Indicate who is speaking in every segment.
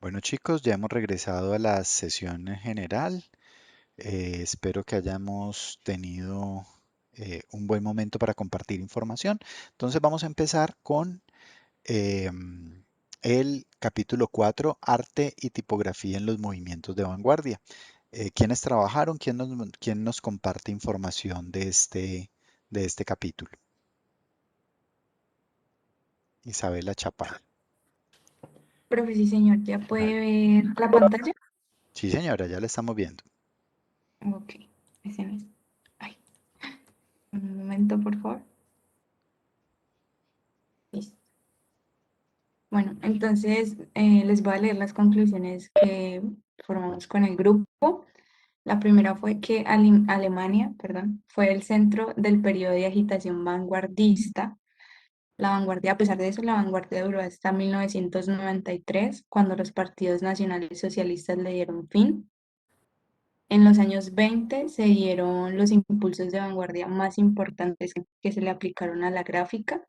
Speaker 1: Bueno chicos, ya hemos regresado a la sesión en general. Espero que hayamos tenido un buen momento para compartir información. Entonces vamos a empezar con el capítulo 4, Arte y tipografía en los movimientos de vanguardia. ¿Quiénes trabajaron? ¿Quién nos comparte información de este capítulo? Isabela Chaparro.
Speaker 2: Profe, sí, señor, ¿ya
Speaker 1: Vale.
Speaker 2: puede ver la pantalla?
Speaker 1: Sí, señora, ya la estamos viendo.
Speaker 2: Ok, ese no es. Ay, un momento, por favor. Listo. Bueno, entonces les voy a leer las conclusiones que formamos con el grupo. La primera fue que Alemania, perdón, fue el centro del periodo de agitación vanguardista. La vanguardia, a pesar de eso, la vanguardia duró hasta 1993, cuando los partidos nacionales socialistas le dieron fin. En los años 20 se dieron los impulsos de vanguardia más importantes que se le aplicaron a la gráfica.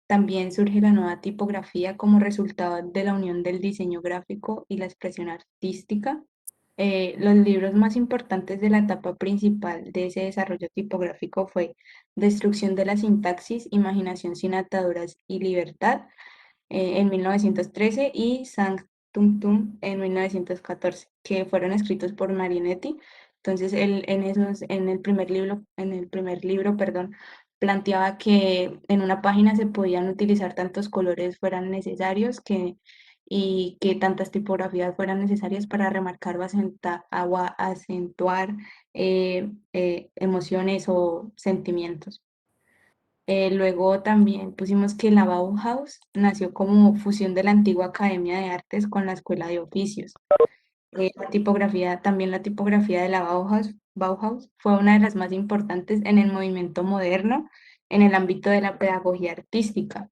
Speaker 2: También surge la nueva tipografía como resultado de la unión del diseño gráfico y la expresión artística. Los libros más importantes de la etapa principal de ese desarrollo tipográfico fue Destrucción de la sintaxis, Imaginación sin ataduras y libertad, en 1913 y Sanctum Tum en 1914, que fueron escritos por Marinetti. Entonces, él en el primer libro, perdón, planteaba que en una página se podían utilizar tantos colores fueran necesarios y que tantas tipografías fueran necesarias para remarcar o acentuar emociones o sentimientos. Luego también pusimos que la Bauhaus nació como fusión de la antigua Academia de Artes con la Escuela de Oficios. También la tipografía de la Bauhaus fue una de las más importantes en el movimiento moderno en el ámbito de la pedagogía artística.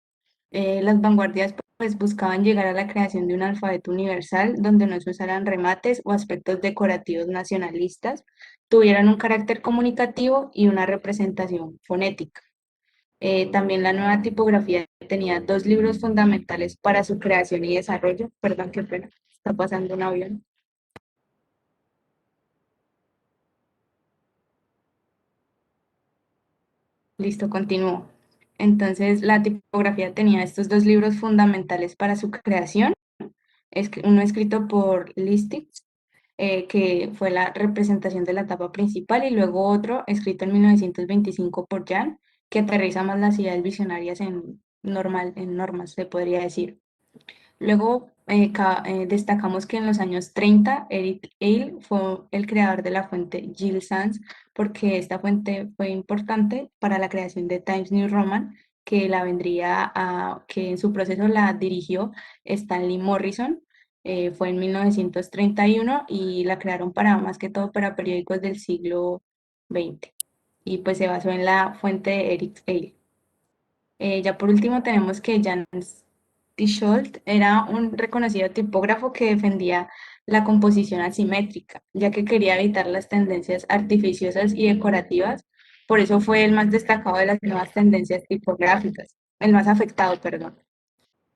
Speaker 2: Las vanguardias pues buscaban llegar a la creación de un alfabeto universal donde no se usaran remates o aspectos decorativos nacionalistas, tuvieran un carácter comunicativo y una representación fonética. También la nueva tipografía tenía dos libros fundamentales para su creación y desarrollo. Perdón, qué pena, está pasando un avión. Listo, continúo. Entonces, la tipografía tenía estos dos libros fundamentales para su creación. Uno escrito por Liszt, que fue la representación de la etapa principal, y luego otro escrito en 1925 por Jan, que aterriza más las ideas visionarias en normas, se podría decir. Luego destacamos que en los años 30 Eric Ale fue el creador de la fuente Gill Sans, porque esta fuente fue importante para la creación de Times New Roman, que en su proceso la dirigió Stanley Morrison. Fue en 1931 y la crearon para más que todo para periódicos del siglo XX. Y pues se basó en la fuente de Eric Ale. Ya por último tenemos que Jan Scholz era un reconocido tipógrafo que defendía la composición asimétrica, ya que quería evitar las tendencias artificiosas y decorativas. Por eso fue el más destacado de las nuevas tendencias tipográficas, el más afectado, perdón.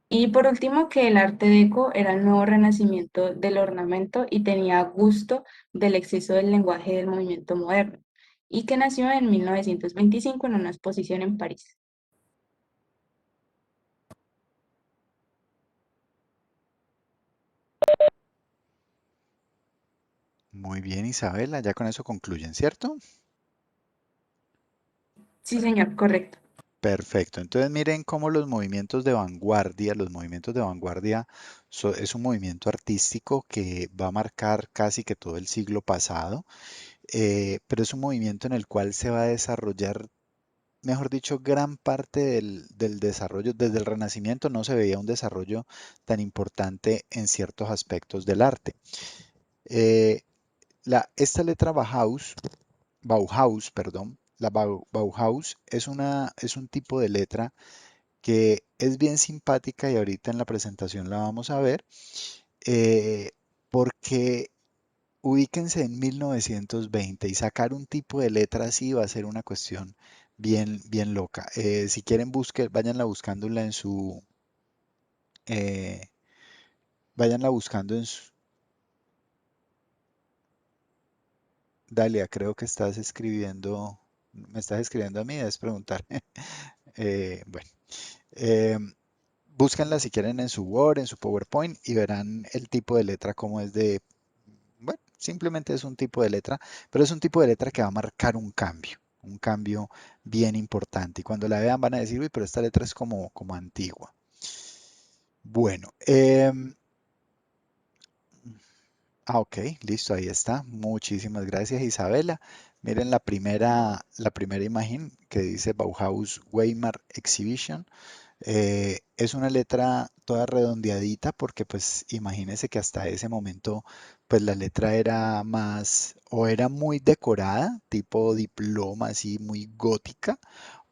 Speaker 2: Y por último, que el arte deco era el nuevo renacimiento del ornamento y tenía gusto del exceso del lenguaje del movimiento moderno, y que nació en 1925 en una exposición en París.
Speaker 1: Muy bien, Isabela, ya con eso concluyen, ¿cierto?
Speaker 2: Sí, señor, correcto.
Speaker 1: Perfecto. Entonces miren cómo los movimientos de vanguardia es un movimiento artístico que va a marcar casi que todo el siglo pasado, pero es un movimiento en el cual se va a desarrollar, mejor dicho, gran parte del desarrollo. Desde el Renacimiento no se veía un desarrollo tan importante en ciertos aspectos del arte. Eh, esta letra Bauhaus, perdón, Bauhaus es un tipo de letra que es bien simpática y ahorita en la presentación la vamos a ver, eh, porque ubíquense en 1920 y sacar un tipo de letra así va a ser una cuestión bien loca. Si quieren, váyanla buscándola en su, eh, Váyanla buscando en su... Dalia, creo que estás escribiendo, me estás escribiendo a mí, debes preguntar. Bueno, eh, búsquenla si quieren en su Word, en su PowerPoint y verán el tipo de letra como es de, bueno, simplemente es un tipo de letra, pero es un tipo de letra que va a marcar un cambio bien importante. Y cuando la vean van a decir, uy, pero esta letra es como antigua. Bueno, ok, listo, ahí está. Muchísimas gracias, Isabela. Miren la primera imagen que dice Bauhaus Weimar Exhibition. Es una letra toda redondeadita porque pues imagínense que hasta ese momento pues la letra era más o era muy decorada, tipo diploma, así muy gótica,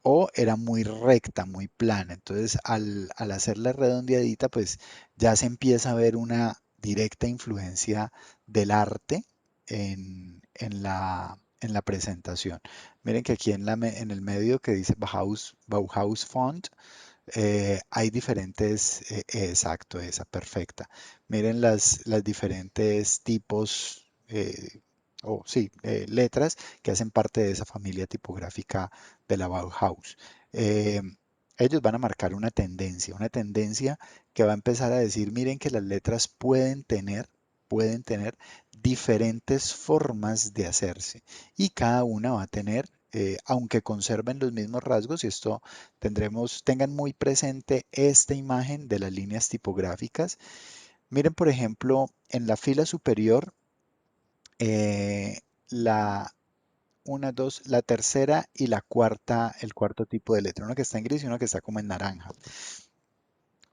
Speaker 1: o era muy recta, muy plana. Entonces, al hacerla redondeadita, pues ya se empieza a ver una directa influencia del arte en la presentación. Miren que aquí en el medio que dice Bauhaus Font, hay diferentes, exacto, esa, perfecta. Miren las diferentes tipos, o sí, letras que hacen parte de esa familia tipográfica de la Bauhaus. Eh, Ellos van a marcar una tendencia que va a empezar a decir, miren que las letras pueden tener diferentes formas de hacerse y cada una va a tener, aunque conserven los mismos rasgos, y esto tengan muy presente esta imagen de las líneas tipográficas. Miren, por ejemplo, en la fila superior, la una, dos, la tercera y la cuarta, el cuarto tipo de letra, una que está en gris y una que está como en naranja.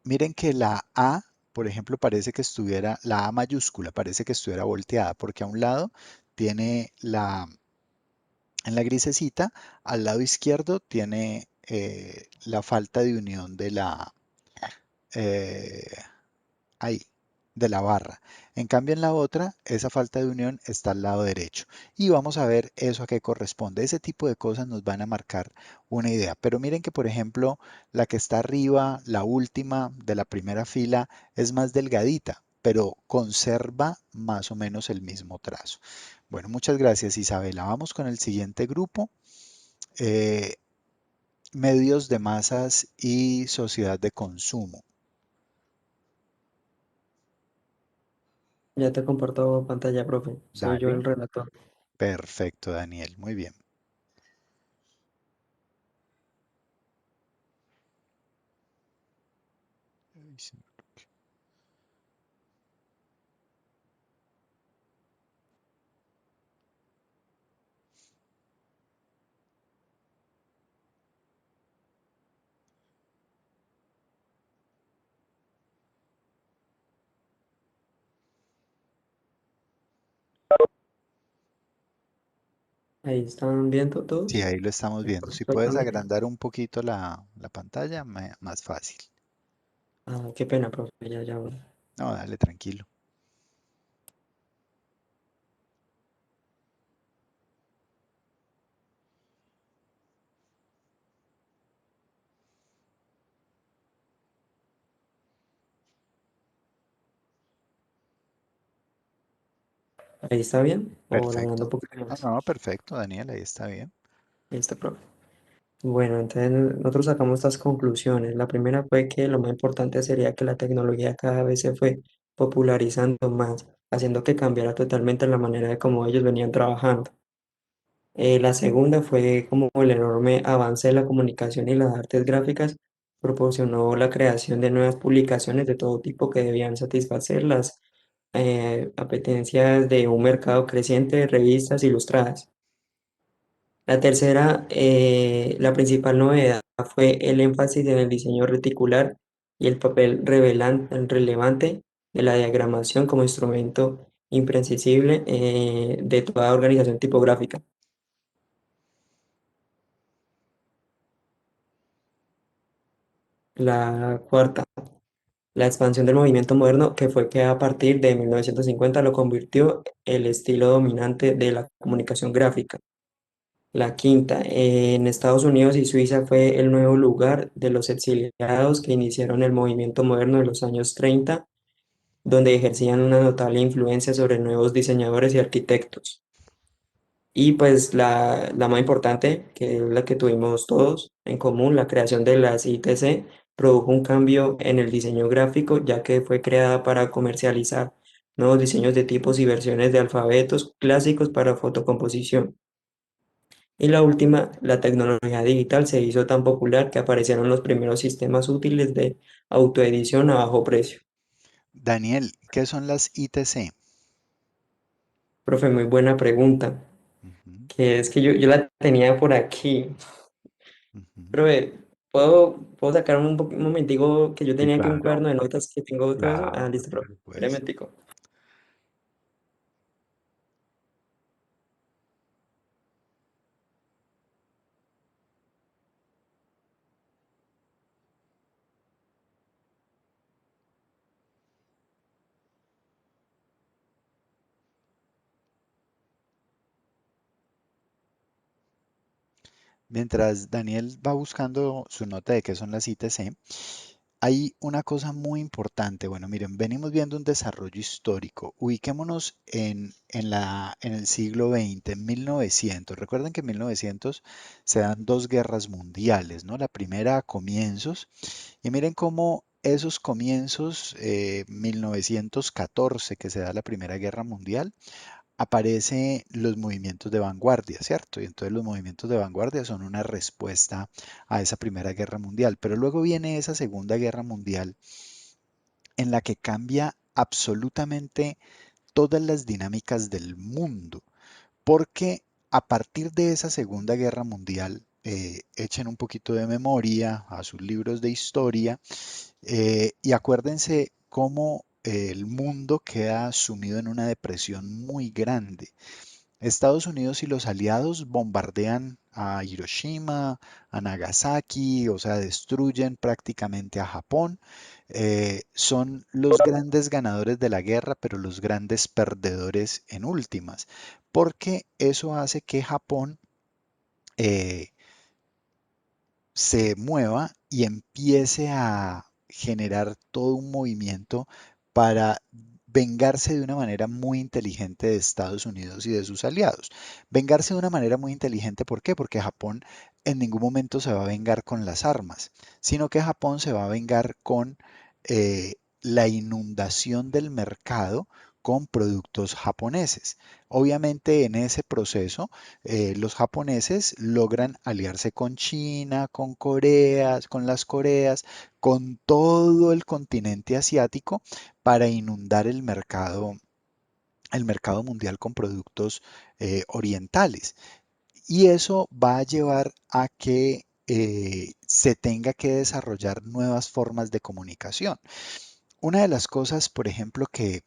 Speaker 1: Miren que la A, por ejemplo, parece que estuviera, la A mayúscula parece que estuviera volteada, porque a un lado tiene en la grisecita, al lado izquierdo tiene la falta de unión eh, ahí, de la barra. En cambio, en la otra, esa falta de unión está al lado derecho. Y vamos a ver eso a qué corresponde. Ese tipo de cosas nos van a marcar una idea. Pero miren que, por ejemplo, la que está arriba, la última de la primera fila, es más delgadita, pero conserva más o menos el mismo trazo. Bueno, muchas gracias, Isabela. Vamos con el siguiente grupo. eh, Medios de masas y sociedad de consumo.
Speaker 3: Ya te comparto pantalla, profe. Soy yo el
Speaker 1: Dale.
Speaker 3: relator.
Speaker 1: Perfecto, Daniel. Muy bien. Ay, sí.
Speaker 3: Ahí están viendo
Speaker 1: Sí,
Speaker 3: todos.
Speaker 1: ahí lo estamos viendo. Si puedes
Speaker 3: Perfectamente.
Speaker 1: agrandar un poquito la pantalla, más fácil.
Speaker 3: Ah, qué pena, profe. Ya, ya. Voy.
Speaker 1: No, dale, tranquilo.
Speaker 3: Ahí está bien. O la agrando un
Speaker 1: Perfecto.
Speaker 3: poquito
Speaker 1: No,
Speaker 3: más.
Speaker 1: no, perfecto, Daniel, ahí está bien.
Speaker 3: Ahí está, profe. Bueno, entonces nosotros sacamos estas conclusiones. La primera fue que lo más importante sería que la tecnología cada vez se fue popularizando más, haciendo que cambiara totalmente la manera de cómo ellos venían trabajando. La segunda fue como el enorme avance de la comunicación y las artes gráficas proporcionó la creación de nuevas publicaciones de todo tipo que debían satisfacer las apetencias de un mercado creciente de revistas ilustradas. La tercera, la principal novedad fue el énfasis en el diseño reticular y el papel relevante de la diagramación como instrumento imprescindible de toda organización tipográfica. La cuarta, la expansión del movimiento moderno, que fue que a partir de 1950 lo convirtió el estilo dominante de la comunicación gráfica. La quinta, en Estados Unidos y Suiza fue el nuevo lugar de los exiliados que iniciaron el movimiento moderno de los años 30 donde ejercían una notable influencia sobre nuevos diseñadores y arquitectos. Y pues la más importante, que es la que tuvimos todos en común, la creación de las ITC, produjo un cambio en el diseño gráfico, ya que fue creada para comercializar nuevos diseños de tipos y versiones de alfabetos clásicos para fotocomposición. Y la última, la tecnología digital se hizo tan popular que aparecieron los primeros sistemas útiles de autoedición a bajo precio.
Speaker 1: Daniel, ¿qué son las ITC?
Speaker 3: Profe, muy buena pregunta,
Speaker 1: Ujú,
Speaker 3: que es que yo la tenía por aquí.
Speaker 1: ujú.
Speaker 3: Profe, ¿puedo sacar un momentico que yo
Speaker 1: Sí,
Speaker 3: tenía aquí un
Speaker 1: claro,
Speaker 3: cuaderno de notas que tengo todo eso? Ah,
Speaker 1: claro,
Speaker 3: listo, profe.
Speaker 1: por
Speaker 3: Un
Speaker 1: supuesto.
Speaker 3: momentico.
Speaker 1: Mientras Daniel va buscando su nota de qué son las ITC, hay una cosa muy importante. Bueno, miren, venimos viendo un desarrollo histórico. Ubiquémonos en el siglo XX, en 1900. Recuerden que en 1900 se dan dos guerras mundiales, ¿no? La primera a comienzos. Y miren cómo esos comienzos, 1914, que se da la Primera Guerra Mundial, aparecen los movimientos de vanguardia, ¿cierto? Y entonces los movimientos de vanguardia son una respuesta a esa Primera Guerra Mundial. Pero luego viene esa Segunda Guerra Mundial en la que cambia absolutamente todas las dinámicas del mundo, porque a partir de esa Segunda Guerra Mundial, echen un poquito de memoria a sus libros de historia, y acuérdense cómo el mundo queda sumido en una depresión muy grande. Estados Unidos y los aliados bombardean a Hiroshima, a Nagasaki, o sea, destruyen prácticamente a Japón. Son los grandes ganadores de la guerra, pero los grandes perdedores en últimas, porque eso hace que Japón eh, se mueva y empiece a generar todo un movimiento para vengarse de una manera muy inteligente de Estados Unidos y de sus aliados. Vengarse de una manera muy inteligente, ¿por qué? Porque Japón en ningún momento se va a vengar con las armas, sino que Japón se va a vengar con la inundación del mercado con productos japoneses. Obviamente en ese proceso los japoneses logran aliarse con China, con Corea, con las Coreas, con todo el continente asiático para inundar el mercado mundial con productos orientales. Y eso va a llevar a que se tenga que desarrollar nuevas formas de comunicación. Una de las cosas, por ejemplo, que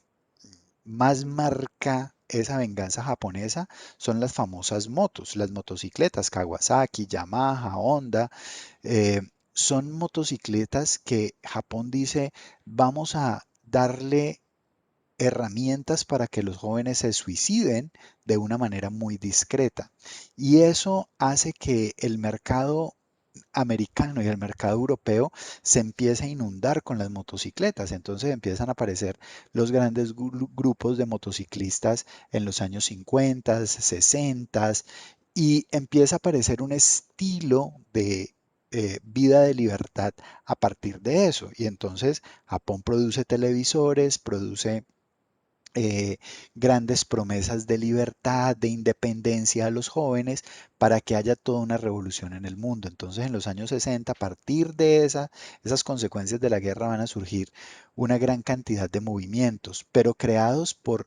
Speaker 1: más marca esa venganza japonesa son las famosas motos, las motocicletas, Kawasaki, Yamaha, Honda. eh, Son motocicletas que Japón dice, vamos a darle herramientas para que los jóvenes se suiciden de una manera muy discreta. Y eso hace que el mercado americano y el mercado europeo se empieza a inundar con las motocicletas. Entonces empiezan a aparecer los grandes grupos de motociclistas en los años 50, 60 y empieza a aparecer un estilo de vida de libertad a partir de eso. Y entonces Japón produce televisores, produce eh, grandes promesas de libertad, de independencia a los jóvenes, para que haya toda una revolución en el mundo. Entonces, en los años 60, a partir de esas consecuencias de la guerra, van a surgir una gran cantidad de movimientos, pero creados por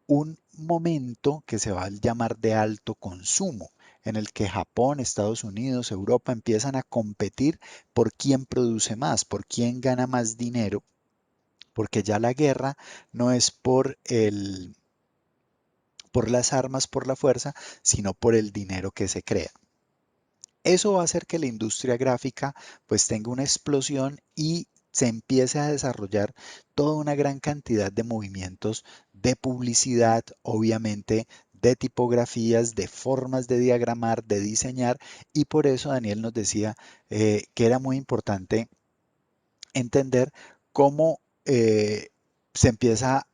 Speaker 1: un momento que se va a llamar de alto consumo, en el que Japón, Estados Unidos, Europa empiezan a competir por quién produce más, por quién gana más dinero, porque ya la guerra no es por las armas, por la fuerza, sino por el dinero que se crea. Eso va a hacer que la industria gráfica pues tenga una explosión y se empiece a desarrollar toda una gran cantidad de movimientos de publicidad, obviamente de tipografías, de formas de diagramar, de diseñar, y por eso Daniel nos decía que era muy importante entender cómo se empieza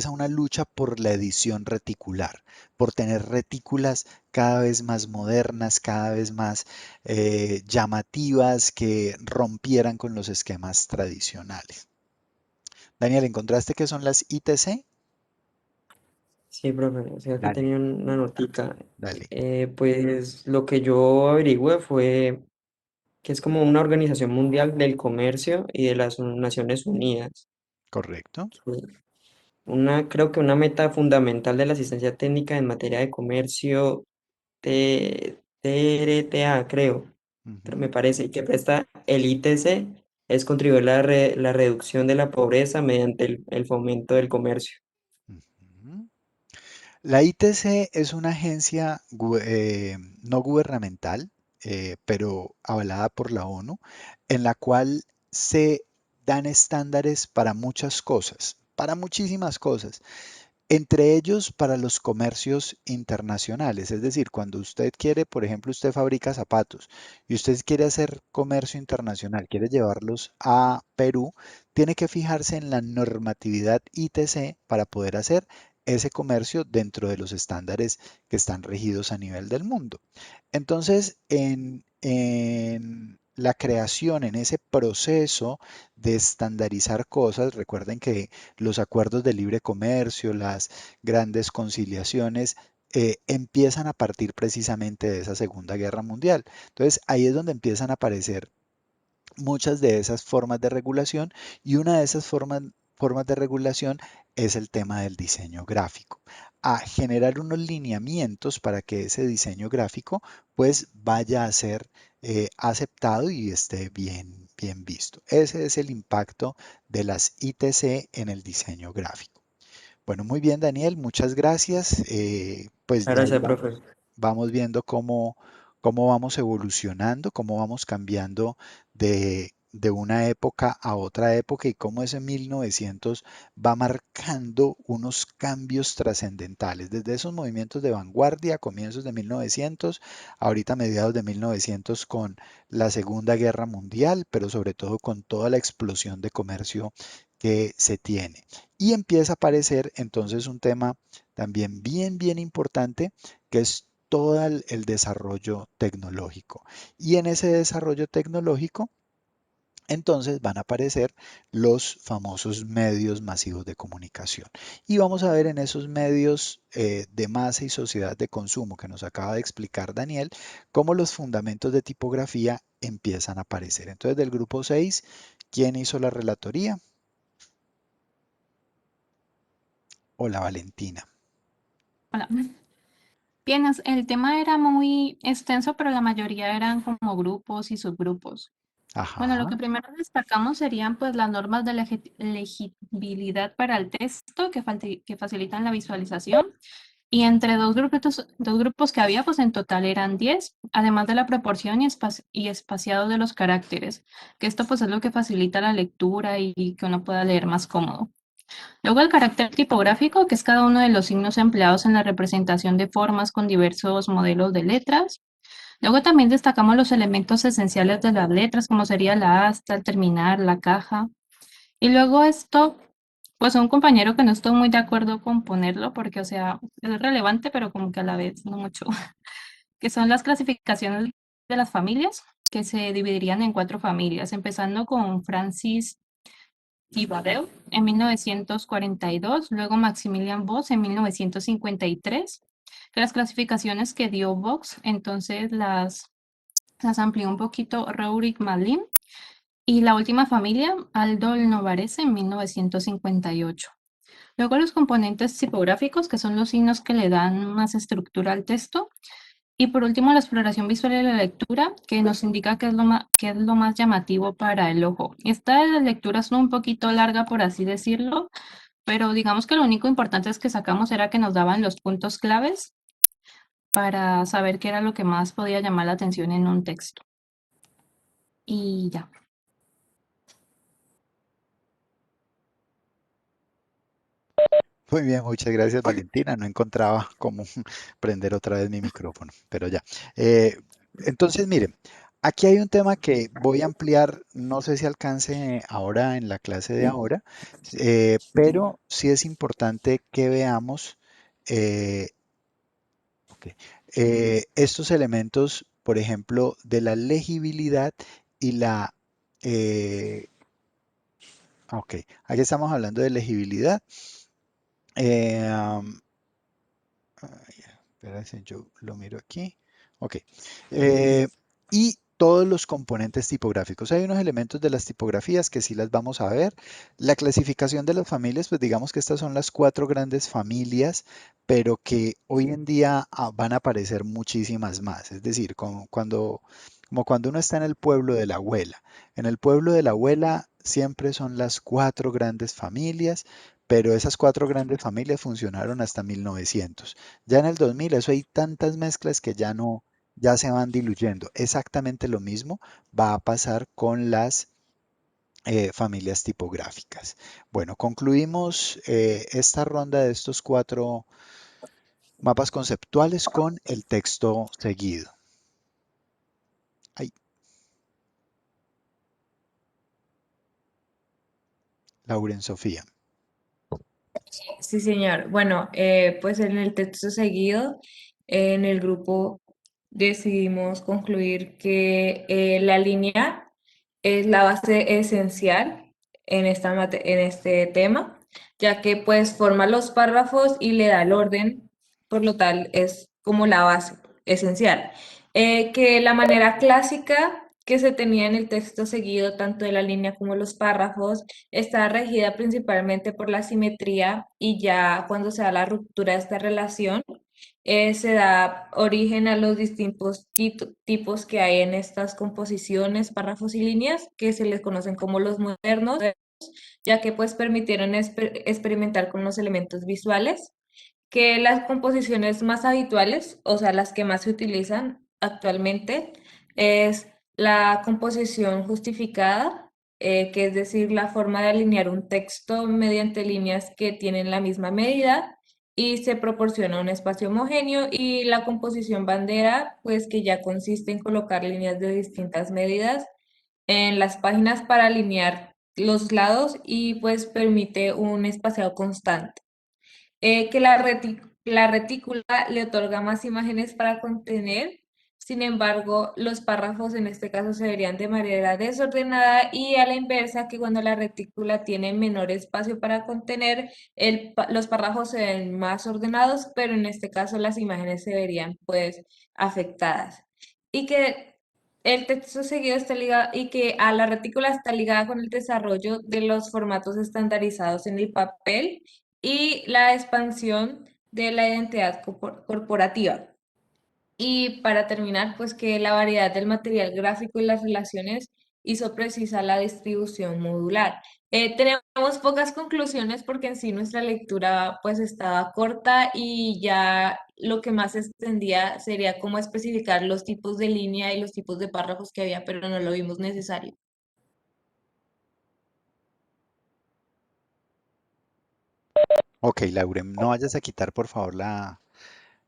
Speaker 1: una lucha por la edición reticular, por tener retículas cada vez más modernas, cada vez más llamativas, que rompieran con los esquemas tradicionales. Daniel, ¿encontraste qué son las ITC?
Speaker 3: Sí, profe, o sea, aquí
Speaker 1: Dale,
Speaker 3: tenía una notica.
Speaker 1: dale,
Speaker 3: Pues lo que yo averigüé fue que es como una organización mundial del comercio y de las Naciones Unidas.
Speaker 1: correcto.
Speaker 3: Creo que una meta fundamental de la asistencia técnica en materia de comercio, TRTA, creo, pero
Speaker 1: Ujú,
Speaker 3: me parece, y que presta el ITC, es contribuir a la reducción de la pobreza mediante el fomento del comercio.
Speaker 1: ujú. La ITC es una agencia no gubernamental, pero avalada por la ONU, en la cual se dan estándares para muchas cosas, para muchísimas cosas. Entre ellos, para los comercios internacionales, es decir, cuando usted quiere, por ejemplo, usted fabrica zapatos y usted quiere hacer comercio internacional, quiere llevarlos a Perú, tiene que fijarse en la normatividad ITC para poder hacer ese comercio dentro de los estándares que están regidos a nivel del mundo. Entonces, en la creación, en ese proceso de estandarizar cosas, recuerden que los acuerdos de libre comercio, las grandes conciliaciones, empiezan a partir precisamente de esa Segunda Guerra Mundial. Entonces ahí es donde empiezan a aparecer muchas de esas formas de regulación, y una de esas formas de regulación es el tema del diseño gráfico, a generar unos lineamientos para que ese diseño gráfico pues vaya a ser aceptado y esté bien visto. Ese es el impacto de las ITC en el diseño gráfico. Bueno, muy bien, Daniel, muchas gracias. Pues de ahí
Speaker 3: Gracias, profe.
Speaker 1: vamos viendo cómo vamos evolucionando, cómo vamos cambiando de una época a otra época, y cómo ese 1900 va marcando unos cambios trascendentales, desde esos movimientos de vanguardia, comienzos de 1900, ahorita mediados de 1900 con la Segunda Guerra Mundial, pero sobre todo con toda la explosión de comercio que se tiene. Y empieza a aparecer entonces un tema también bien importante, que es todo el desarrollo tecnológico. Y en ese desarrollo tecnológico, entonces van a aparecer los famosos medios masivos de comunicación. Y vamos a ver en esos medios de masa y sociedad de consumo que nos acaba de explicar Daniel, cómo los fundamentos de tipografía empiezan a aparecer. Entonces, del grupo 6, ¿quién hizo la relatoría? Hola, Valentina.
Speaker 4: Hola. Bien, el tema era muy extenso, pero la mayoría eran como grupos y subgrupos. Bueno, lo
Speaker 1: Ajá.
Speaker 4: que primero destacamos serían pues las normas de legibilidad para el texto que facilitan la visualización. Y entre dos grupos que había, pues en total eran 10, además de la proporción y espaciado de los caracteres, que esto pues es lo que facilita la lectura y que uno pueda leer más cómodo. Luego el carácter tipográfico, que es cada uno de los signos empleados en la representación de formas con diversos modelos de letras. Luego también destacamos los elementos esenciales de las letras, como sería la asta, el terminar, la caja. Y luego esto, pues un compañero que no estoy muy de acuerdo con ponerlo, porque, o sea, es relevante, pero como que a la vez no mucho, que son las clasificaciones de las familias, que se dividirían en 4 familias, empezando con Francis Thibodeau en 1942, luego Maximilian Voss en 1953, que las clasificaciones que dio Vox, entonces las amplió un poquito Rouric Malin, y la última familia, Aldo Novarese en 1958. Luego los componentes tipográficos, que son los signos que le dan más estructura al texto. Y por último, la exploración visual y la lectura, que nos indica qué es lo más llamativo para el ojo. Esta de las lecturas es un poquito larga, por así decirlo, pero digamos que lo único importante es que sacamos era que nos daban los puntos claves para saber qué era lo que más podía llamar la atención en un texto. Y ya.
Speaker 1: Muy bien, muchas gracias, Valentina. No encontraba cómo prender otra vez mi micrófono, pero ya. Eh, entonces, miren, Aquí hay un tema que voy a ampliar, no sé si alcance ahora en la clase de ahora, pero sí es importante que veamos eh, ok, estos elementos, por ejemplo, de la legibilidad y la... eh, ok, aquí estamos hablando de legibilidad. Am, ay, espérense, yo lo miro aquí. Ok. Y todos los componentes tipográficos. Hay unos elementos de las tipografías que sí las vamos a ver. La clasificación de las familias, pues digamos que estas son las cuatro grandes familias, pero que hoy en día van a aparecer muchísimas más. Es decir, como cuando uno está en el pueblo de la abuela. En el pueblo de la abuela siempre son las cuatro grandes familias, pero esas cuatro grandes familias funcionaron hasta 1900. Ya en el 2000 eso hay tantas mezclas que ya no, ya se van diluyendo. Exactamente lo mismo va a pasar con las familias tipográficas. Bueno, concluimos esta ronda de estos cuatro mapas conceptuales con el texto seguido. Ay, Lauren Sofía.
Speaker 2: Sí, señor. Bueno, pues en el texto seguido, en el grupo decidimos concluir que la línea es la base esencial en este tema, ya que pues forma los párrafos y le da el orden, por lo tal es como la base esencial. Que la manera clásica que se tenía en el texto seguido, tanto de la línea como los párrafos, está regida principalmente por la simetría y ya cuando se da la ruptura de esta relación, se da origen a los distintos tipos que hay en estas composiciones, párrafos y líneas, que se les conocen como los modernos, ya que pues permitieron experimentar con los elementos visuales, que las composiciones más habituales, o sea, las que más se utilizan actualmente, es la composición justificada, que es decir, la forma de alinear un texto mediante líneas que tienen la misma medida y se proporciona un espacio homogéneo, y la composición bandera, pues que ya consiste en colocar líneas de distintas medidas en las páginas para alinear los lados y pues permite un espaciado constante. Que la retícula le otorga más imágenes para contener. Sin embargo, los párrafos en este caso se verían de manera desordenada, y a la inversa, que cuando la retícula tiene menor espacio para contener, los párrafos se ven más ordenados, pero en este caso las imágenes se verían pues afectadas. Y que el texto seguido está ligado, y que a la retícula está ligada con el desarrollo de los formatos estandarizados en el papel y la expansión de la identidad corporativa. Y para terminar, pues que la variedad del material gráfico y las relaciones hizo precisa la distribución modular. Tenemos pocas conclusiones porque en sí nuestra lectura pues estaba corta, y ya lo que más se extendía sería cómo especificar los tipos de línea y los tipos de párrafos que había, pero no lo vimos necesario.
Speaker 1: Ok, Lauren, no vayas a quitar por favor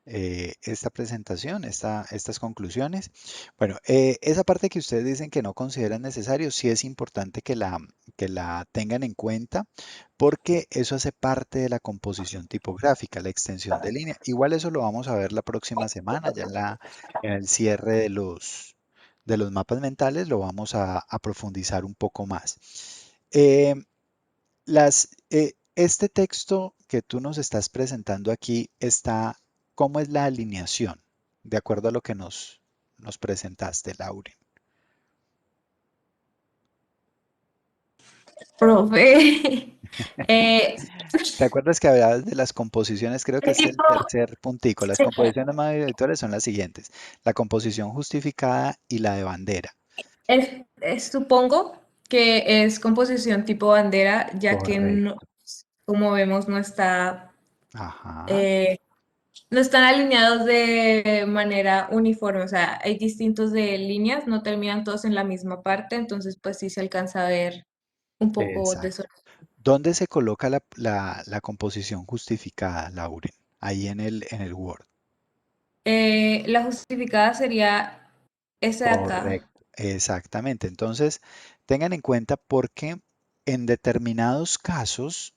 Speaker 1: esta presentación, estas conclusiones. Bueno, esa parte que ustedes dicen que no consideran necesario, sí es importante que la tengan en cuenta, porque eso hace parte de la composición tipográfica, la extensión de línea. Igual eso lo vamos a ver la próxima semana, ya en el cierre de los mapas mentales lo vamos a profundizar un poco más. Eh, este texto que tú nos estás presentando aquí está, ¿cómo es la alineación? De acuerdo a lo que nos presentaste, Lauren.
Speaker 2: Profe, eh,
Speaker 1: ¿Te acuerdas que hablabas de las composiciones? Creo que
Speaker 2: ¿qué
Speaker 1: es el
Speaker 2: tipo?
Speaker 1: tercer puntico. Las composiciones más habituales son las siguientes: la composición justificada y la de bandera.
Speaker 2: Supongo que es composición tipo bandera, ya que
Speaker 1: Correcto.
Speaker 2: como vemos
Speaker 1: Ajá,
Speaker 2: eh, no están alineados de manera uniforme, o sea, hay distintos de líneas, no terminan todos en la misma parte, entonces pues sí se alcanza a ver un poco
Speaker 1: exacto. ¿Dónde se coloca la composición justificada, Lauren? Ahí en el Word.
Speaker 2: La justificada sería esa de acá.
Speaker 1: Correcto. Exactamente. Entonces, tengan en cuenta porque en determinados casos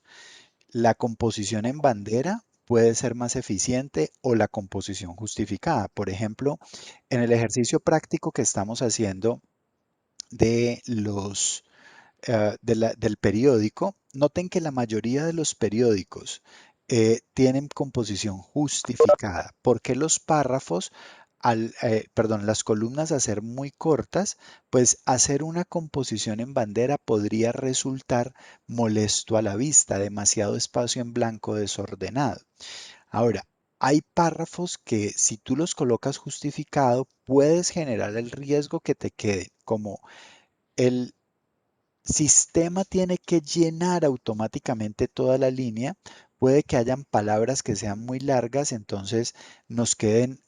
Speaker 1: la composición en bandera puede ser más eficiente o la composición justificada. Por ejemplo, en el ejercicio práctico que estamos haciendo de del periódico, noten que la mayoría de los periódicos tienen composición justificada, porque los párrafos, perdón, las columnas a ser muy cortas, pues hacer una composición en bandera podría resultar molesto a la vista, demasiado espacio en blanco desordenado. Ahora, hay párrafos que si tú los colocas justificado, puedes generar el riesgo que te quede como el sistema tiene que llenar automáticamente toda la línea. Puede que hayan palabras que sean muy largas, entonces nos queden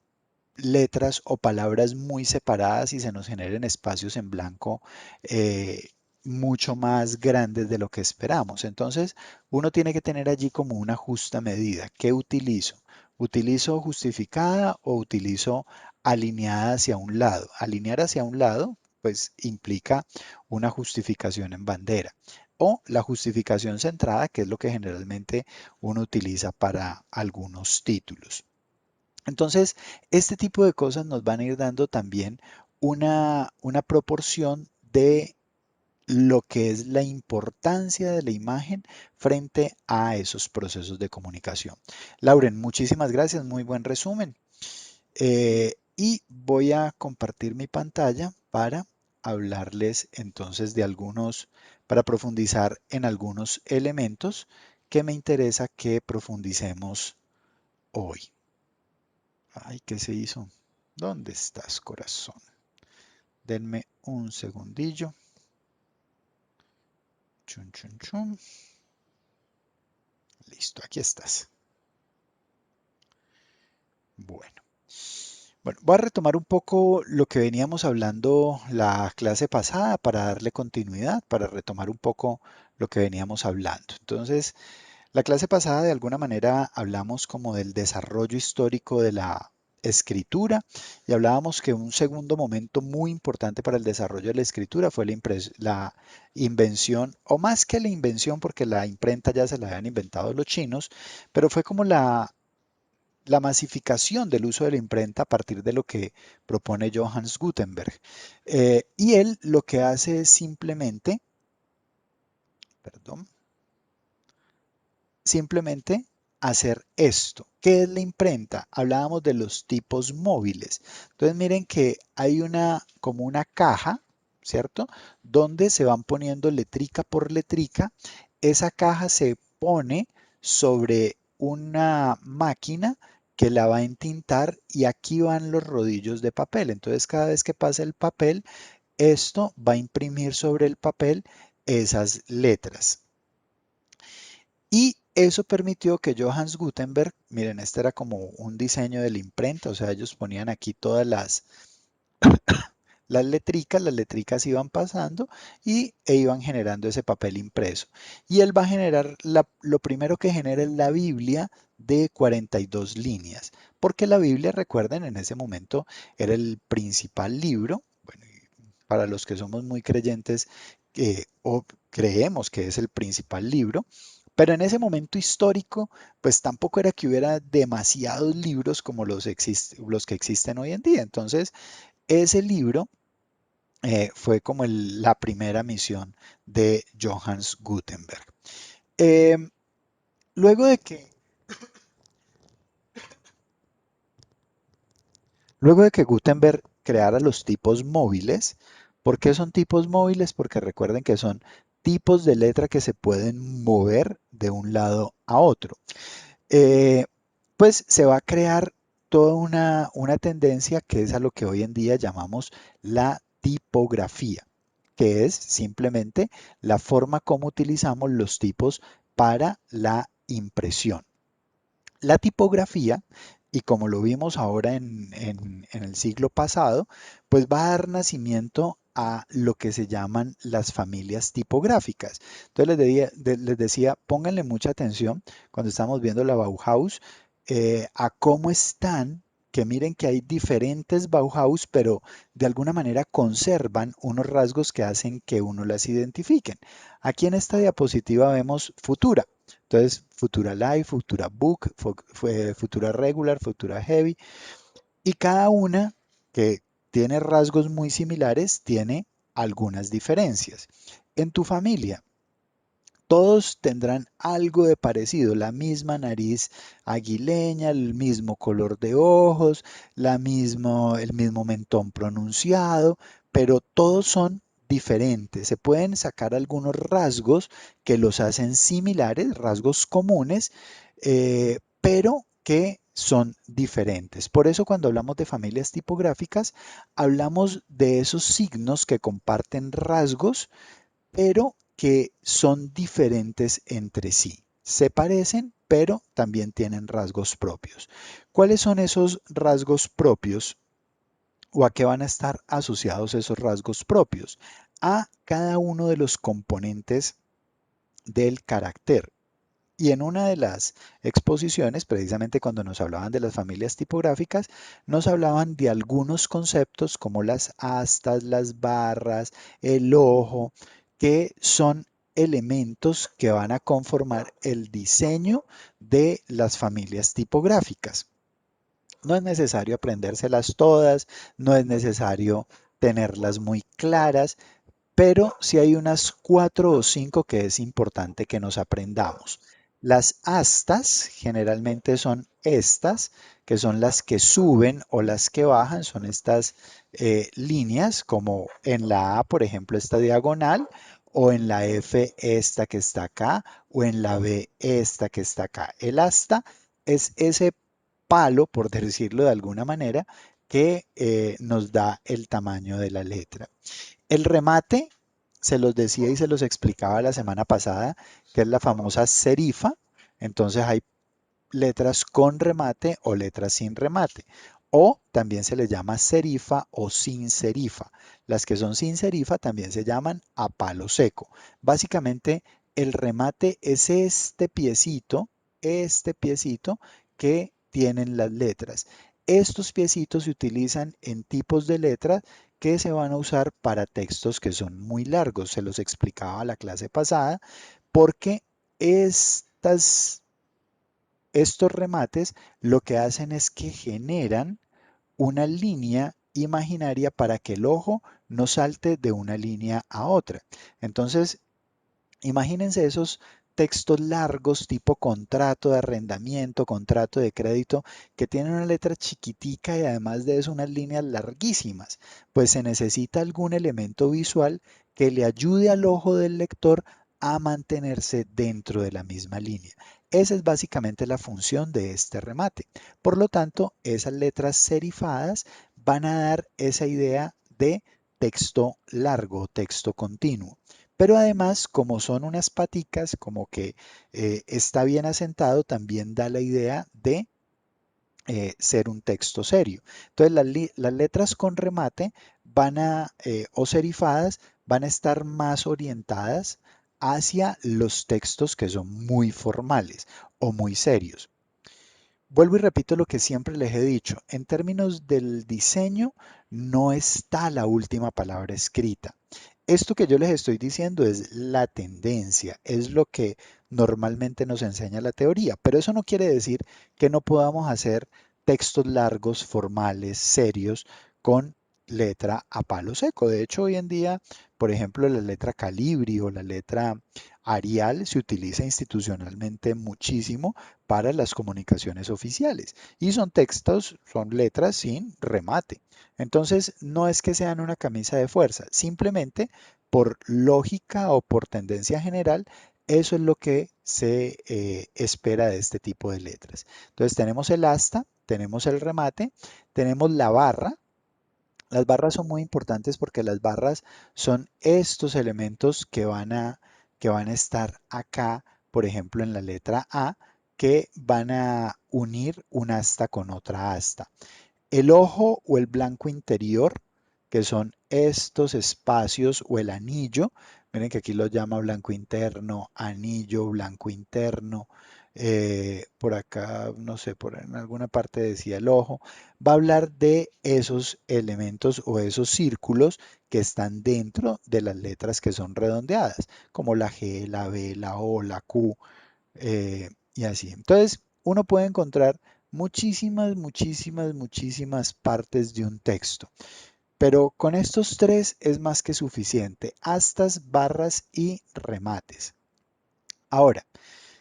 Speaker 1: letras o palabras muy separadas y se nos generen espacios en blanco eh, mucho más grandes de lo que esperamos. Entonces, uno tiene que tener allí como una justa medida. ¿Qué utilizo? ¿Utilizo justificada o utilizo alineada hacia un lado? Alinear hacia un lado, pues implica una justificación en bandera. O la justificación centrada, que es lo que generalmente uno utiliza para algunos títulos. Entonces, este tipo de cosas nos van a ir dando también una proporción de lo que es la importancia de la imagen frente a esos procesos de comunicación. Lauren, muchísimas gracias, muy buen resumen. Y voy a compartir mi pantalla para hablarles entonces de para profundizar en algunos elementos que me interesa que profundicemos hoy. Ay, ¿qué se hizo? ¿Dónde estás, corazón? Denme un segundillo. Chun, chun, chun. Listo, aquí estás. Bueno. Bueno, voy a retomar un poco lo que veníamos hablando la clase pasada para darle continuidad, para retomar un poco lo que veníamos hablando. Entonces, la clase pasada de alguna manera hablamos como del desarrollo histórico de la escritura y hablábamos que un segundo momento muy importante para el desarrollo de la escritura fue la invención, o más que la invención, porque la imprenta ya se la habían inventado los chinos, pero fue como la masificación del uso de la imprenta a partir de lo que propone Johannes Gutenberg. Y él lo que hace es simplemente, perdón, simplemente hacer esto. ¿Qué es la imprenta? Hablábamos de los tipos móviles. Entonces miren que hay como una caja, ¿cierto? Donde se van poniendo letrica por letrica. Esa caja se pone sobre una máquina que la va a entintar y aquí van los rodillos de papel. Entonces cada vez que pasa el papel, esto va a imprimir sobre el papel esas letras. Y eso permitió que Johannes Gutenberg, miren, este era como un diseño de la imprenta, o sea, ellos ponían aquí todas las letricas iban pasando e iban generando ese papel impreso. Y él va a generar, lo primero que genera es la Biblia de 42 líneas, porque la Biblia, recuerden, en ese momento era el principal libro, bueno, y para los que somos muy creyentes o creemos que es el principal libro, pero en ese momento histórico, pues tampoco era que hubiera demasiados libros como los que existen hoy en día. Entonces, ese libro fue como la primera misión de Johannes Gutenberg. Em, luego de que, luego de que Gutenberg creara los tipos móviles, ¿por qué son tipos móviles? Porque recuerden que son tipos de letra que se pueden mover de un lado a otro. Eh, pues se va a crear toda una tendencia que es a lo que hoy en día llamamos la tipografía, que es simplemente la forma como utilizamos los tipos para la impresión. La tipografía, y como lo vimos ahora en el siglo pasado, pues va a dar nacimiento a lo que se llaman las familias tipográficas. Entonces les decía, pónganle mucha atención cuando estamos viendo la Bauhaus, a cómo están que miren que hay diferentes Bauhaus, pero de alguna manera conservan unos rasgos que hacen que uno las identifiquen. Aquí en esta diapositiva vemos Futura. Entonces, Futura Light, Futura Book, Futura Regular, Futura Heavy, y cada una que tiene rasgos muy similares tiene algunas diferencias. En tu familia, todos tendrán algo de parecido, la misma nariz aguileña, el mismo color de ojos, el mismo mentón pronunciado, pero todos son diferentes. Se pueden sacar algunos rasgos que los hacen similares, rasgos comunes, pero que son diferentes. Por eso cuando hablamos de familias tipográficas, hablamos de esos signos que comparten rasgos pero que son diferentes entre sí. Se parecen, pero también tienen rasgos propios. ¿Cuáles son esos rasgos propios o a qué van a estar asociados esos rasgos propios? A cada uno de los componentes del carácter. Y en una de las exposiciones, precisamente cuando nos hablaban de las familias tipográficas, nos hablaban de algunos conceptos como las astas, las barras, el ojo, que son elementos que van a conformar el diseño de las familias tipográficas. No es necesario aprendérselas todas, no es necesario tenerlas muy claras, pero sí hay unas 4 o 5 que es importante que nos aprendamos. Las astas generalmente son estas, que son las que suben o las que bajan, son estas líneas, como en la A, por ejemplo, esta diagonal, o en la F, esta que está acá, o en la B, esta que está acá. El asta es ese palo, por decirlo de alguna manera, que nos da el tamaño de la letra. El remate, se los decía y se los explicaba la semana pasada, que es la famosa serifa. Entonces hay letras con remate o letras sin remate. O también se les llama serifa o sin serifa. Las que son sin serifa también se llaman a palo seco. Básicamente el remate es este piecito que tienen las letras. Estos piecitos se utilizan en tipos de letras que se van a usar para textos que son muy largos. Se los explicaba la clase pasada porque estos remates lo que hacen es que generan una línea imaginaria para que el ojo no salte de una línea a otra. Entonces, imagínense esos textos largos tipo contrato de arrendamiento, contrato de crédito, que tienen una letra chiquitica y además de eso unas líneas larguísimas. Pues se necesita algún elemento visual que le ayude al ojo del lector a mantenerse dentro de la misma línea. Esa es básicamente la función de este remate. Por lo tanto, esas letras serifadas van a dar esa idea de texto largo, texto continuo. Pero además, como son unas paticas, como que está bien asentado, también da la idea de ser un texto serio. Entonces, las letras con remate o serifadas, van a estar más orientadas hacia los textos que son muy formales o muy serios. Vuelvo y repito lo que siempre les he dicho. En términos del diseño, no está la última palabra escrita. Esto que yo les estoy diciendo es la tendencia, es lo que normalmente nos enseña la teoría, pero eso no quiere decir que no podamos hacer textos largos, formales, serios, con letra a palo seco. De hecho, hoy en día, por ejemplo, la letra Calibri o la letra Arial se utiliza institucionalmente muchísimo para las comunicaciones oficiales y son textos, son letras sin remate. Entonces, no es que sean una camisa de fuerza, simplemente por lógica o por tendencia general, eso es lo que se espera de este tipo de letras. Entonces, tenemos el asta, tenemos el remate, tenemos la barra. Las barras son muy importantes porque las barras son estos elementos que van a estar acá, por ejemplo, en la letra A, que van a unir una asta con otra asta. El ojo o el blanco interior, que son estos espacios o el anillo, miren que aquí lo llama blanco interno, anillo, blanco interno, Por acá, no sé, por en alguna parte decía el ojo, va a hablar de esos elementos o esos círculos que están dentro de las letras que son redondeadas, como la G, la B, la O, la Q, y así. Entonces, uno puede encontrar muchísimas partes de un texto. Pero con estos tres es más que suficiente, astas, barras y remates. Ahora,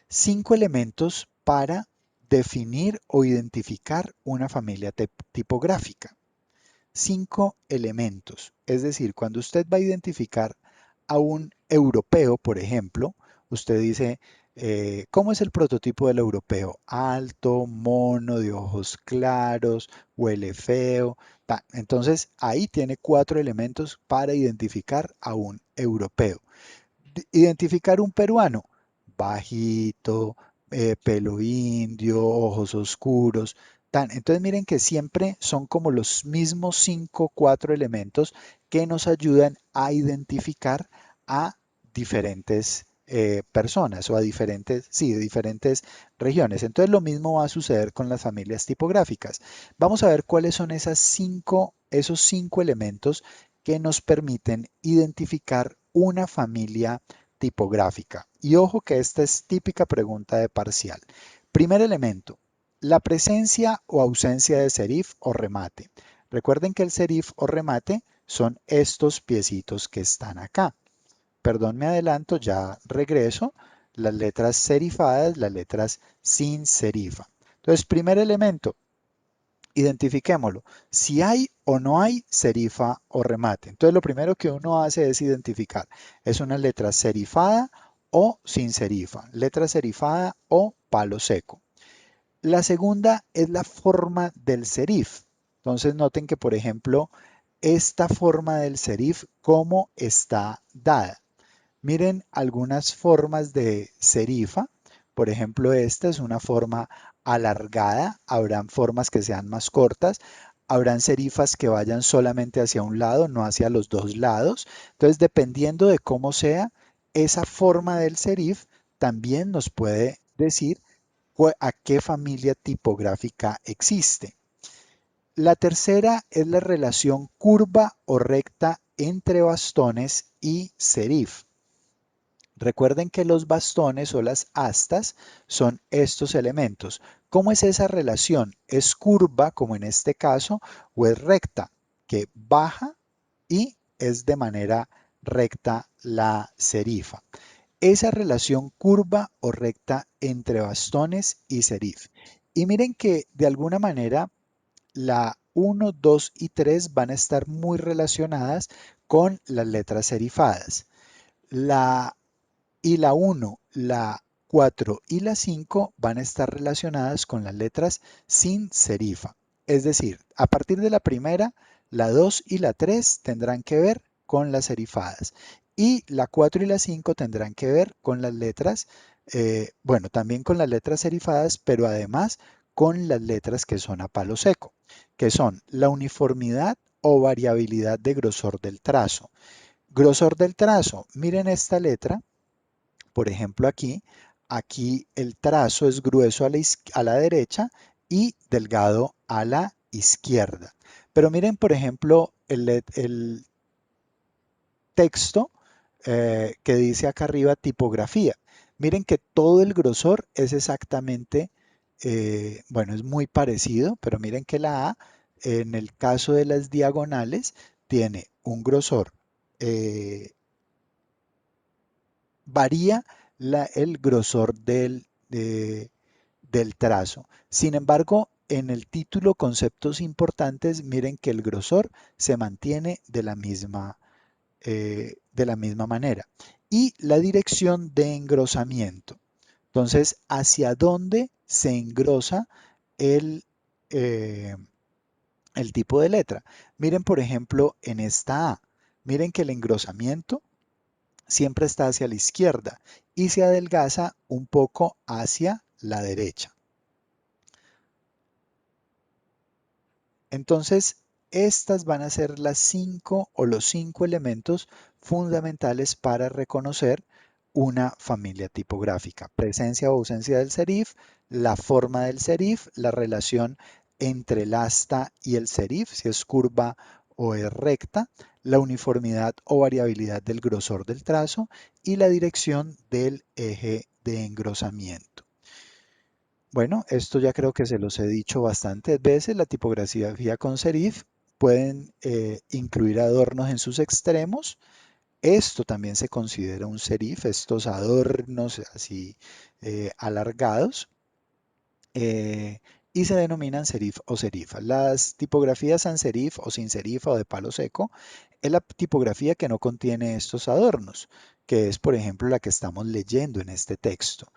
Speaker 1: 5 elementos para definir o identificar una familia tipográfica. 5 elementos. Es decir, cuando usted va a identificar a un europeo, por ejemplo, usted dice, ¿cómo es el prototipo del europeo? Alto, mono, de ojos claros, huele feo. Entonces, ahí tiene 4 elementos para identificar a un europeo. Identificar un peruano, bajito, pelo indio, ojos oscuros. Entonces miren que siempre son como los mismos 5, 4 elementos que nos ayudan a identificar a diferentes personas o a diferentes, sí, de diferentes regiones. Entonces lo mismo va a suceder con las familias tipográficas. Vamos a ver cuáles son esos 5 elementos que nos permiten identificar una familia tipográfica. Y ojo que esta es típica pregunta de parcial. Primer elemento, la presencia o ausencia de serif o remate. Recuerden que el serif o remate son estos piecitos que están acá. Perdón, me adelanto, ya regreso. Las letras serifadas, las letras sin serifa. Entonces, primer elemento, identifiquémoslo. Si hay o no hay serifa o remate. Entonces lo primero que uno hace es identificar. ¿Es una letra serifada o sin serifa? Letra serifada o palo seco. La segunda es la forma del serif. Entonces noten que, por ejemplo, esta forma del serif, ¿cómo está dada? Miren algunas formas de serifa. Por ejemplo, esta es una forma alargada. Habrán formas que sean más cortas. Habrán serifas que vayan solamente hacia un lado, no hacia los dos lados. Entonces, dependiendo de cómo sea, esa forma del serif también nos puede decir a qué familia tipográfica existe. La tercera es la relación curva o recta entre bastones y serif. Recuerden que los bastones o las astas son estos elementos. ¿Cómo es esa relación? ¿Es curva, como en este caso, o es recta, que baja y es de manera recta la serifa? Esa relación curva o recta entre bastones y serif. Y miren que de alguna manera la 1, 2 y 3 van a estar muy relacionadas con las letras serifadas. Y la 1, la 4 y la 5 van a estar relacionadas con las letras sin serifa. Es decir, a partir de la primera, la 2 y la 3 tendrán que ver con las serifadas. Y la 4 y la 5 tendrán que ver con las letras, bueno, también con las letras serifadas, pero además con las letras que son a palo seco, que son la uniformidad o variabilidad de grosor del trazo. Grosor del trazo, miren esta letra. Por ejemplo, aquí el trazo es grueso a la derecha y delgado a la izquierda. Pero miren, por ejemplo, el texto que dice acá arriba tipografía. Miren que todo el grosor es exactamente, bueno, es muy parecido, pero miren que la A, en el caso de las diagonales, tiene un grosor varía el grosor del trazo. Sin embargo, en el título Conceptos importantes, miren que el grosor se mantiene de la misma manera. Y la dirección de engrosamiento. Entonces, ¿hacia dónde se engrosa el, eh, el tipo de letra? Miren, por ejemplo, en esta A. Miren que el engrosamiento siempre está hacia la izquierda y se adelgaza un poco hacia la derecha. Entonces, estas van a ser las 5 o los 5 elementos fundamentales para reconocer una familia tipográfica. Presencia o ausencia del serif, la forma del serif, la relación entre el asta y el serif, si es curva o es recta, la uniformidad o variabilidad del grosor del trazo y la dirección del eje de engrosamiento. Bueno, esto ya creo que se los he dicho bastantes veces. La tipografía con serif pueden incluir adornos en sus extremos. Esto también se considera un serif, estos adornos así alargados, eh, y se denominan serif o serifa. Las tipografías sans serif o sin serifa o de palo seco es la tipografía que no contiene estos adornos, que es por ejemplo la que estamos leyendo en este texto,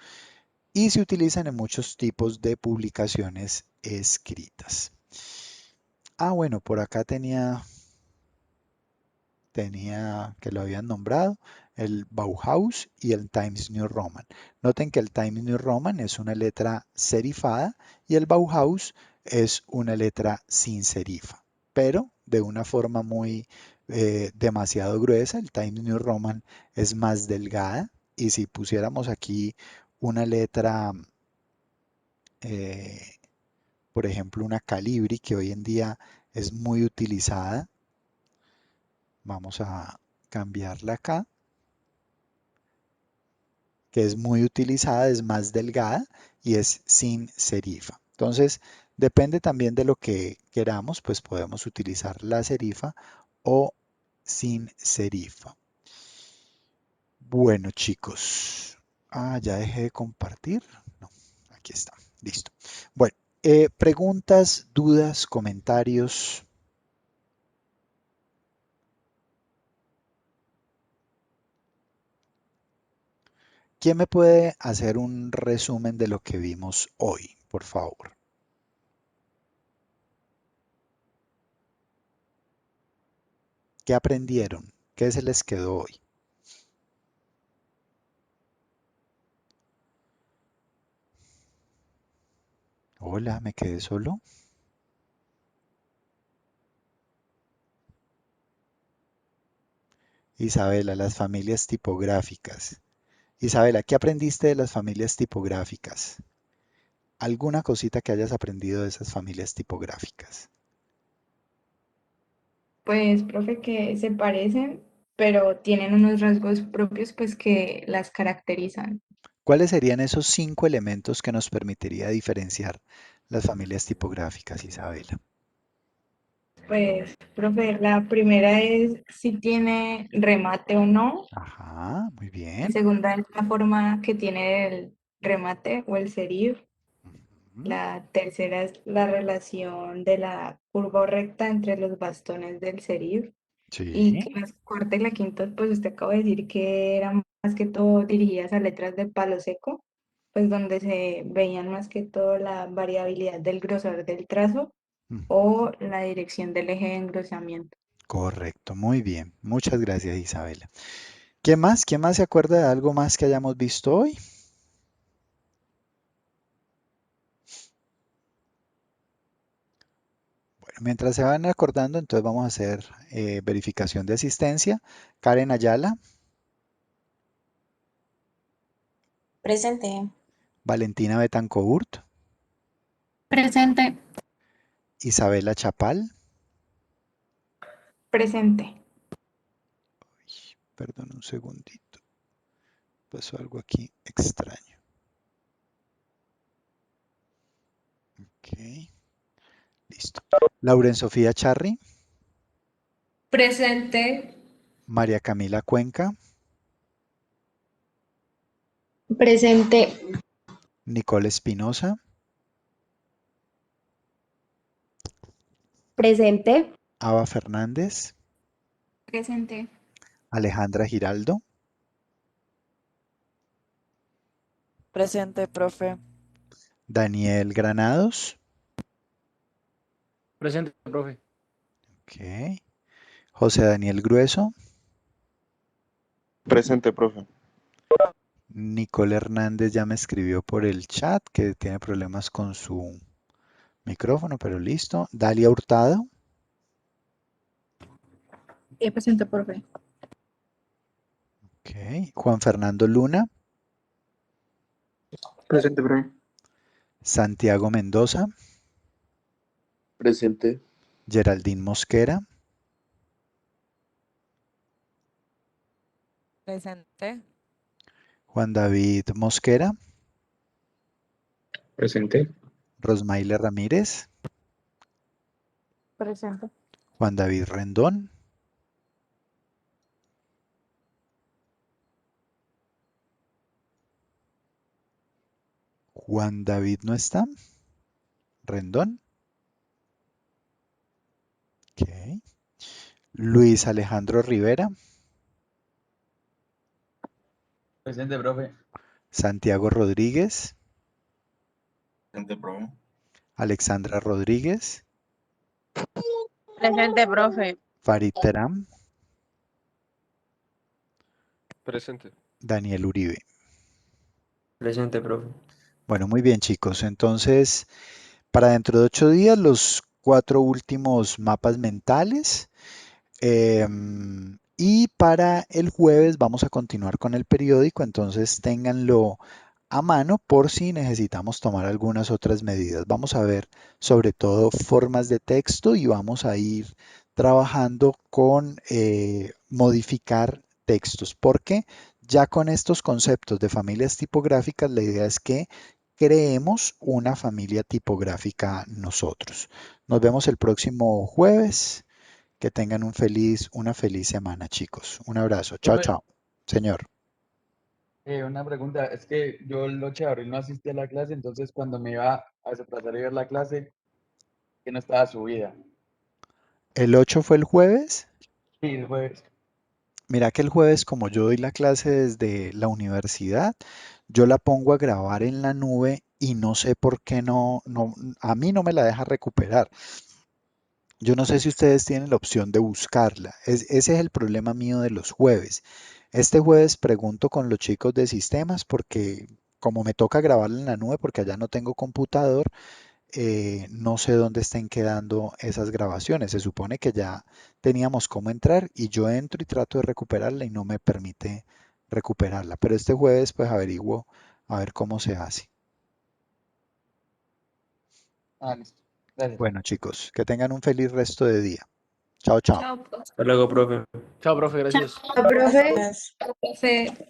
Speaker 1: y se utilizan en muchos tipos de publicaciones escritas. Ah, bueno, por acá tenía que lo habían nombrado, el Bauhaus y el Times New Roman. Noten que el Times New Roman es una letra serifada y el Bauhaus es una letra sin serifa, pero de una forma muy demasiado gruesa. El Times New Roman es más delgada y si pusiéramos aquí una letra, eh, por ejemplo, una Calibri que hoy en día es muy utilizada, vamos a cambiarla acá, que es muy utilizada, es más delgada y es sin serifa. Entonces, depende también de lo que queramos, pues podemos utilizar la serifa o sin serifa. Bueno, chicos. Ah, ya dejé de compartir. No, aquí está. Listo. Bueno, preguntas, dudas, comentarios. ¿Quién me puede hacer un resumen de lo que vimos hoy, por favor? ¿Qué aprendieron? ¿Qué se les quedó hoy? Hola, me quedé solo. Isabela, las familias tipográficas. Isabela, ¿qué aprendiste de las familias tipográficas? ¿Alguna cosita que hayas aprendido de esas familias tipográficas?
Speaker 2: Pues, profe, que se parecen, pero tienen unos rasgos propios, pues, que las caracterizan.
Speaker 1: ¿Cuáles serían esos 5 elementos que nos permitiría diferenciar las familias tipográficas, Isabela?
Speaker 2: Pues, profe, la primera es si tiene remate o no.
Speaker 1: Ajá, muy
Speaker 2: La
Speaker 1: bien.
Speaker 2: segunda es la forma que tiene el remate o el serif.
Speaker 1: Ujú,
Speaker 2: La tercera es la relación de la curva o recta entre los bastones del serif. Y
Speaker 1: sí,
Speaker 2: que la cuarta y la quinta, pues usted acaba de decir que eran más que todo dirigidas a letras de palo seco, pues donde se veían más que todo la variabilidad del grosor del trazo
Speaker 1: ujú,
Speaker 2: o la dirección del eje de engrosamiento.
Speaker 1: correcto, muy bien. Muchas gracias, Isabela. ¿Quién más? ¿Quién más se acuerda de algo más que hayamos visto hoy? Bueno, mientras se van acordando, entonces vamos a hacer verificación de asistencia. Karen Ayala,
Speaker 5: Presente.
Speaker 1: Valentina Betancourt,
Speaker 4: Presente.
Speaker 1: Isabela Chapal,
Speaker 2: Presente.
Speaker 1: perdón un segundito, pasó algo aquí extraño. Ok, listo. Lauren Sofía Charri,
Speaker 5: Presente.
Speaker 1: María Camila Cuenca,
Speaker 5: Presente.
Speaker 1: Nicole Espinosa,
Speaker 5: Presente.
Speaker 1: Ava Fernández,
Speaker 4: Presente.
Speaker 1: Alejandra Giraldo,
Speaker 6: Presente, profe.
Speaker 1: Daniel Granados,
Speaker 7: Presente, profe.
Speaker 1: ok, José Daniel Grueso,
Speaker 8: Presente, profe.
Speaker 1: Nicole Hernández ya me escribió por el chat que tiene problemas con su micrófono, pero listo. Dalia Hurtado,
Speaker 9: Presente, profe.
Speaker 1: Ok. Juan Fernando Luna,
Speaker 6: Presente, profe.
Speaker 1: Santiago Mendoza,
Speaker 7: Presente.
Speaker 1: Geraldine Mosquera,
Speaker 8: Presente.
Speaker 1: Juan David Mosquera,
Speaker 6: Presente.
Speaker 1: Rosmaile Ramírez,
Speaker 8: Presente.
Speaker 1: Juan David Rendón, Juan David no está, Rendón, ok. Luis Alejandro Rivera,
Speaker 9: Presente, profe.
Speaker 1: Santiago Rodríguez,
Speaker 9: Presente, profe.
Speaker 1: Alexandra Rodríguez,
Speaker 8: Presente, profe.
Speaker 1: Farid Teram,
Speaker 7: Presente.
Speaker 1: Daniel Uribe.
Speaker 3: Presente, profe.
Speaker 1: Bueno, muy bien, chicos. Entonces, para dentro de 8 días, los 4 últimos mapas mentales. Y para el jueves vamos a continuar con el periódico, entonces ténganlo a mano por si necesitamos tomar algunas otras medidas. Vamos a ver sobre todo formas de texto y vamos a ir trabajando con modificar textos, porque ya con estos conceptos de familias tipográficas, la idea es que creemos una familia tipográfica nosotros. Nos vemos el próximo jueves. Que tengan una feliz semana, chicos. Un abrazo. Chao,
Speaker 9: Profe,
Speaker 1: chao. Señor.
Speaker 9: una pregunta. Es que yo el 8 de abril no asistí a la clase, entonces cuando me iba a desplazar y ver la clase, que no estaba subida.
Speaker 1: ¿El 8 fue el jueves?
Speaker 9: Sí, el jueves.
Speaker 1: Mira que el jueves, como yo doy la clase desde la universidad, yo la pongo a grabar en la nube y no sé por qué a mí no me la deja recuperar. Yo no sé si ustedes tienen la opción de buscarla. Ese es el problema mío de los jueves. Este jueves pregunto con los chicos de sistemas porque como me toca grabarla en la nube porque allá no tengo computador, no sé dónde estén quedando esas grabaciones. Se supone que ya teníamos cómo entrar y yo entro y trato de recuperarla y no me permite recuperarla. Pero este jueves pues averiguo a ver cómo se hace.
Speaker 9: Ah, listo. Gracias.
Speaker 1: Bueno, chicos, que tengan un feliz resto de día. Chao, chao.
Speaker 3: Hasta luego, profe.
Speaker 7: Chao, profe, gracias.
Speaker 5: Profe.
Speaker 2: Profe.